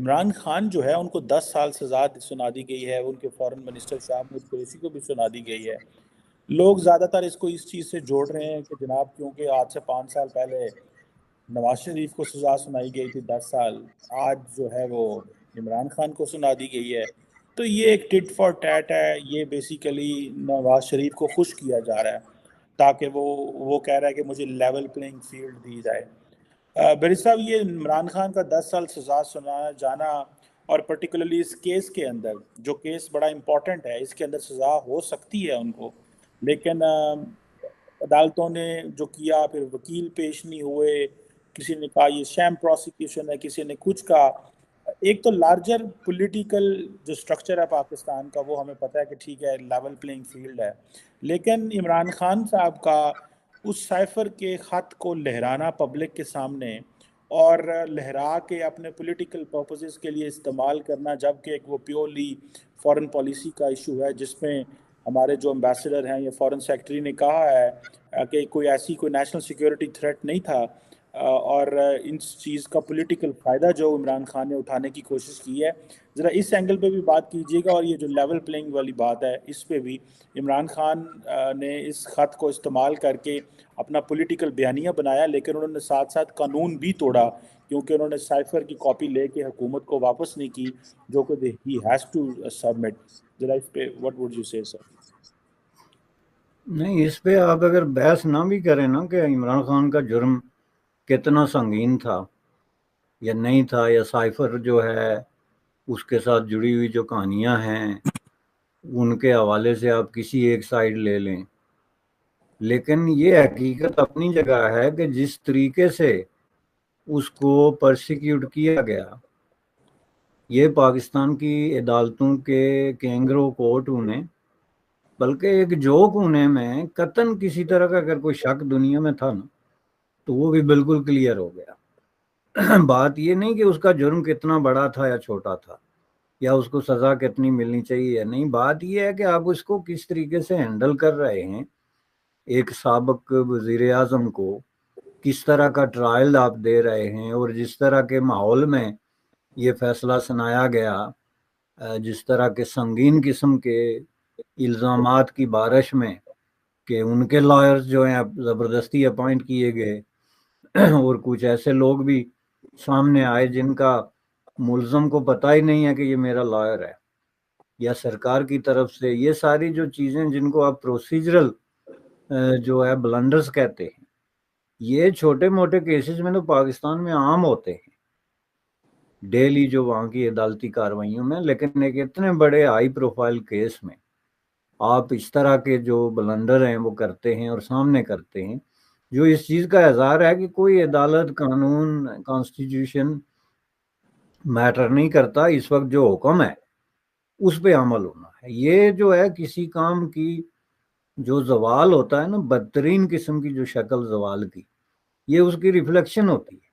عمران خان جو ہے ان کو 10 سال سزا سنا دی گئی ہے، ان کے فورن منسٹر شاہ محمود قریشی کو بھی سنا دی گئی ہے۔ لوگ زیادہ تر اس کو اس چیز سے جوڑ رہے ہیں کہ جناب کیونکہ آج سے 5 سال پہلے نواز شریف کو سزا سنائی گئی تھی 10 سال، آج جو ہے وہ عمران خان کو سنا دی گئی ہے، تو یہ ایک ٹٹ فار ٹیٹ ہے۔ یہ بیسیکلی نواز شریف کو خوش کیا جا رہا ہے تاکہ وہ کہہ رہا ہے کہ مجھے لیول پلینگ فیلڈ دی جائے۔ بری صاحب، یہ عمران خان کا 10 سال سزا سنایا جانا اور پرٹیکولرلی اس کیس کے اندر، جو کیس بڑا امپورٹنٹ ہے، اس کے اندر سزا ہو سکتی ہے ان کو، لیکن عدالتوں نے جو کیا، پھر وکیل پیش نہیں ہوئے، کسی نے کہا یہ شیم پروسیکیوشن ہے، کسی نے کچھ کہا۔ ایک تو لارجر پولیٹیکل جو سٹرکچر ہے پاکستان کا، وہ ہمیں پتہ ہے کہ ٹھیک ہے لیول پلینگ فیلڈ ہے، لیکن عمران خان صاحب کا اس سائفر کے خط کو لہرانا پبلک کے سامنے اور لہرا کے اپنے پولیٹیکل پرپسز کے لیے استعمال کرنا، جبکہ ایک وہ پیورلی فارن پالیسی کا ایشو ہے جس میں ہمارے جو امبیسڈر ہیں یا فارن سیکرٹری نے کہا ہے کہ کوئی نیشنل سیکیورٹی تھریٹ نہیں تھا، اور ان چیز کا پولیٹیکل فائدہ جو عمران خان نے اٹھانے کی کوشش کی ہے، ذرا اس اینگل پہ بھی بات کیجیے گا۔ اور یہ جو لیول پلینگ والی بات ہے، اس پہ بھی عمران خان نے اس خط کو استعمال کر کے اپنا پولیٹیکل بیانیہ بنایا، لیکن انہوں نے ساتھ ساتھ قانون بھی توڑا، کیونکہ انہوں نے سائفر کی کاپی لے کے حکومت کو واپس نہیں کی، جو کہ ہی ہیز ٹو سبمٹ۔ ذرا اس پہ واٹ وڈ یو سے سر؟ نہیں، اس پہ آپ اگر بحث نہ بھی کریں نا کہ عمران خان کا جرم کتنا سنگین تھا یا نہیں تھا، یا سائفر جو ہے اس کے ساتھ جڑی ہوئی جو کہانیاں ہیں ان کے حوالے سے آپ کسی ایک سائیڈ لے لیں، لیکن یہ حقیقت اپنی جگہ ہے کہ جس طریقے سے اس کو پرسیکیوٹ کیا گیا، یہ پاکستان کی عدالتوں کے کینگرو کورٹ انہیں، بلکہ ایک جوک ہونے میں قطعاً کسی طرح کا اگر کوئی شک دنیا میں تھا نا تو وہ بھی بالکل کلیئر ہو گیا۔ بات یہ نہیں کہ اس کا جرم کتنا بڑا تھا یا چھوٹا تھا، یا اس کو سزا کتنی ملنی چاہیے یا نہیں، بات یہ ہے کہ آپ اس کو کس طریقے سے ہینڈل کر رہے ہیں۔ ایک سابق وزیر اعظم کو کس طرح کا ٹرائل آپ دے رہے ہیں، اور جس طرح کے ماحول میں یہ فیصلہ سنایا گیا، جس طرح کے سنگین قسم کے الزامات کی بارش میں کہ ان کے لائرز جو ہیں زبردستی اپوائنٹ کیے گئے، اور کچھ ایسے لوگ بھی سامنے آئے جن کا ملزم کو پتہ ہی نہیں ہے کہ یہ میرا لائر ہے، یا سرکار کی طرف سے یہ ساری جو چیزیں جن کو آپ پروسیجرل جو ہے بلنڈرز کہتے ہیں، یہ چھوٹے موٹے کیسز میں تو پاکستان میں عام ہوتے ہیں ڈیلی جو وہاں کی عدالتی کاروائیوں میں، لیکن ایک اتنے بڑے ہائی پروفائل کیس میں آپ اس طرح کے جو بلنڈر ہیں وہ کرتے ہیں اور سامنے کرتے ہیں، جو اس چیز کا اظہار ہے کہ کوئی عدالت، قانون، کانسٹیٹیوشن میٹر نہیں کرتا، اس وقت جو حکم ہے اس پہ عمل ہونا ہے۔ یہ جو ہے کسی کام کی جو زوال ہوتا ہے نا، بدترین قسم کی جو شکل زوال کی، یہ اس کی ریفلیکشن ہوتی ہے۔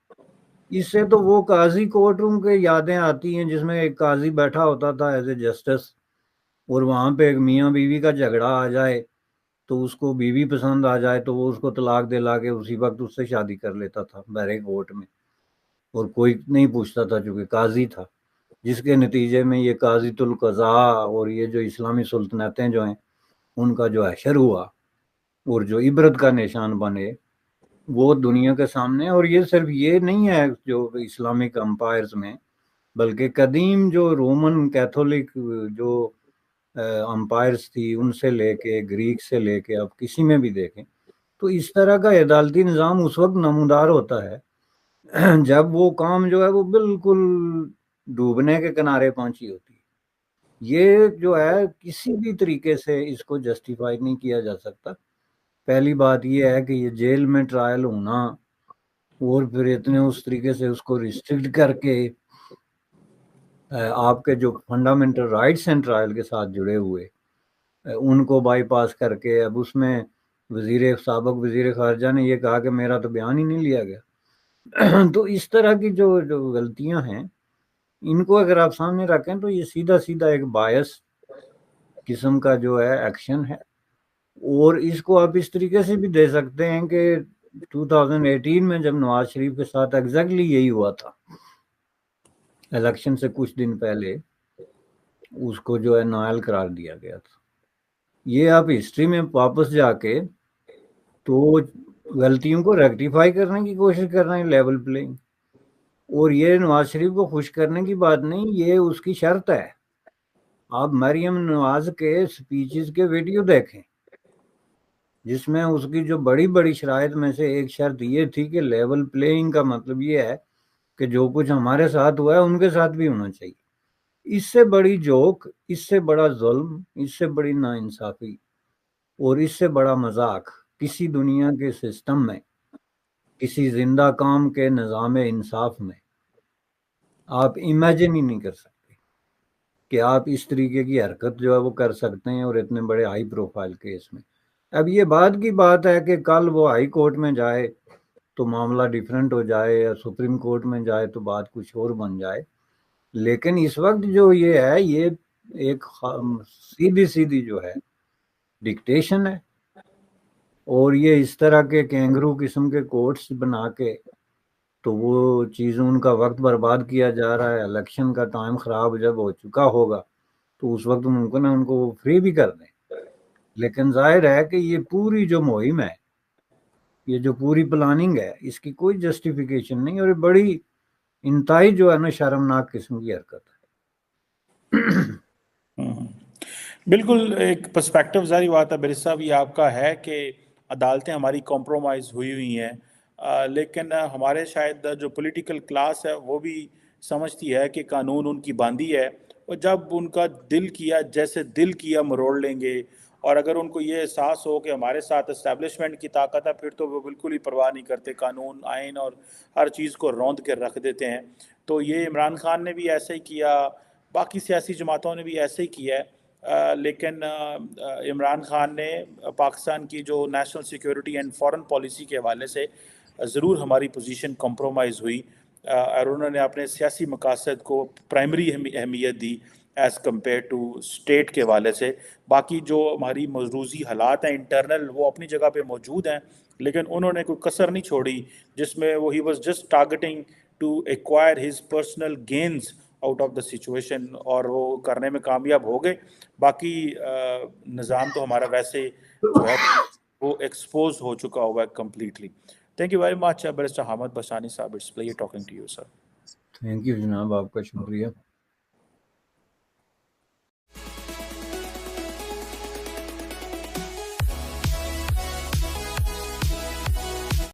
اس سے تو وہ قاضی کورٹ روم کے یادیں آتی ہیں جس میں ایک قاضی بیٹھا ہوتا تھا ایز اے جسٹس، اور وہاں پہ ایک میاں بیوی کا جھگڑا آ جائے تو اس کو بیوی پسند آ جائے تو وہ اس کو طلاق دلا کے اسی وقت اس سے شادی کر لیتا تھا بحر کورٹ میں، اور کوئی نہیں پوچھتا تھا چونکہ قاضی تھا، جس کے نتیجے میں یہ قاضی القضاء اور یہ جو اسلامی سلطنتیں جو ہیں ان کا جو حشر ہوا اور جو عبرت کا نشان بنے وہ دنیا کے سامنے۔ اور یہ صرف یہ نہیں ہے جو اسلامک امپائرز میں، بلکہ قدیم جو رومن کیتھولک جو امپائرز تھی، ان سے لے کے گریک سے لے کے اب کسی میں بھی دیکھیں تو اس طرح کا عدالتی نظام اس وقت نمودار ہوتا ہے جب وہ کام جو ہے وہ بالکل ڈوبنے کے کنارے پہنچی ہوتی ہے۔ یہ جو ہے کسی بھی طریقے سے اس کو جسٹیفائی نہیں کیا جا سکتا۔ پہلی بات یہ ہے کہ یہ جیل میں ٹرائل ہونا، اور پھر اتنے اس طریقے سے اس کو ریسٹرکٹ کر کے آپ کے جو فنڈامنٹل رائٹس ہیں ٹرائل کے ساتھ جڑے ہوئے ان کو بائی پاس کر کے، اب اس میں سابق وزیر خارجہ نے یہ کہا کہ میرا تو بیان ہی نہیں لیا گیا۔ تو اس طرح کی جو غلطیاں ہیں ان کو اگر آپ سامنے رکھیں تو یہ سیدھا سیدھا ایک بایس قسم کا جو ہے ایکشن ہے، اور اس کو آپ اس طریقے سے بھی دے سکتے ہیں کہ 2018 میں جب نواز شریف کے ساتھ ایگزیکٹلی یہی ہوا تھا الیکشن سے کچھ دن پہلے اس کو جو ہے نائل قرار دیا گیا تھا. یہ آپ ہسٹری میں واپس جا کے تو غلطیوں کو ریکٹیفائی کرنے کی کوشش کر رہے ہیں لیول پلینگ. اور یہ نواز شریف کو خوش کرنے کی بات نہیں, یہ اس کی شرط ہے. آپ مریم نواز کے سپیچز کے ویڈیو دیکھیں جس میں اس کی جو بڑی بڑی شرائط میں سے ایک شرط یہ تھی کہ لیول پلینگ کا مطلب یہ ہے کہ جو کچھ ہمارے ساتھ ہوا ہے ان کے ساتھ بھی ہونا چاہیے. اس سے بڑی جوک, اس سے بڑا ظلم, اس سے بڑی ناانصافی اور اس سے بڑا مذاق کسی دنیا کے سسٹم میں, کسی زندہ کام کے نظام انصاف میں آپ امیجن ہی نہیں کر سکتے کہ آپ اس طریقے کی حرکت جو ہے وہ کر سکتے ہیں اور اتنے بڑے ہائی پروفائل کیس میں. اب یہ بات کی بات ہے کہ کل وہ ہائی کورٹ میں جائے تو معاملہ ڈیفرنٹ ہو جائے, یا سپریم کورٹ میں جائے تو بات کچھ اور بن جائے. لیکن اس وقت جو یہ ہے, یہ ایک سیدھی جو ہے ڈکٹیشن ہے, اور یہ اس طرح کے کینگرو قسم کے کورٹس بنا کے تو وہ چیزوں ان کا وقت برباد کیا جا رہا ہے. الیکشن کا ٹائم خراب جب ہو چکا ہوگا تو اس وقت ممکن ہے ان کو فری بھی کر دیں. لیکن ظاہر ہے کہ یہ پوری جو مہم ہے, یہ جو پوری پلاننگ ہے, اس کی کوئی جسٹیفیکیشن نہیں, اور یہ بڑی انتہائی جو ہے نا شرمناک قسم کی حرکت ہے. بالکل ایک پرسپیکٹو ظاہری بات ہے برس صاحب, یہ آپ کا ہے کہ عدالتیں ہماری کمپرومائز ہوئی ہیں, لیکن ہمارے شاید جو پولیٹیکل کلاس ہے وہ بھی سمجھتی ہے کہ قانون ان کی باندھی ہے, اور جب ان کا دل کیا جیسے دل کیا مروڑ لیں گے. اور اگر ان کو یہ احساس ہو کہ ہمارے ساتھ اسٹیبلشمنٹ کی طاقت ہے, پھر تو وہ بالکل ہی پرواہ نہیں کرتے, قانون آئین اور ہر چیز کو روند کے رکھ دیتے ہیں. تو یہ عمران خان نے بھی ایسے ہی کیا, باقی سیاسی جماعتوں نے بھی ایسے ہی کیا ہے. لیکن عمران خان نے پاکستان کی جو national security and foreign policy کے حوالے سے ضرور ہماری پوزیشن کمپرومائز ہوئی, اور انہوں نے اپنے سیاسی مقاصد کو پرائمری اہمیت دی ایز کمپیئر ٹو اسٹیٹ کے حوالے سے. باقی جو ہماری مروزی حالات ہیں انٹرنل, وہ اپنی جگہ پہ موجود ہیں, لیکن انہوں نے کوئی کسر نہیں چھوڑی جس میں وہ he was just targeting to acquire his personal gains out of the situation, اور وہ کرنے میں کامیاب ہو گئے. باقی نظام تو ہمارا ویسے جو ہے وہ ایکسپوز ہو چکا ہوا ہے completely. Thank you very much barrister Hamid Basani sahab, it's player talking to you sir. Thank you جناب, آپ کا شکریہ.